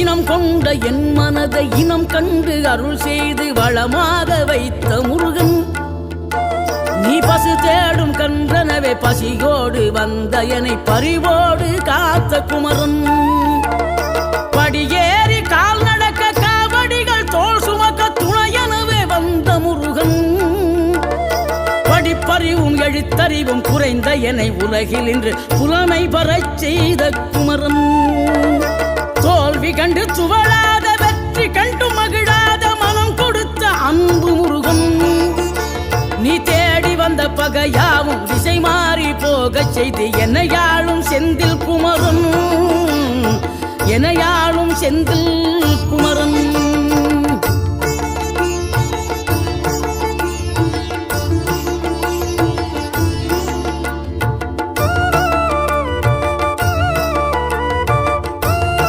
இனம் கொண்ட என் மனதை இனம் கண்டு அருள் செய்து வளமாக வைத்த முருகன், நீ பசு தேடும் கன்றனவே பசியோடு வந்த என்னை பறிவோடு காத்த குமரன், படியேறி கால் நடக்க காவடிகள் தோல் சுமக்க துணையனவே வந்த முருகன், படிப்பறிவும் எழுத்தறிவும் குறைந்த என்னை உலகில் இன்று புலமை பெறச் செய்த குமரன், தோல்வி கண்டு துவளாத வெற்றி கண்டு மகிழாத மனம் கொடுத்த அன்பு முருகன், நீ தேடி வந்த பகையாவும் திசை மாறி போகச் செய்து என்னையாளும் செந்தில் குமரன், என்னையாளும் செந்தில் குமரன்.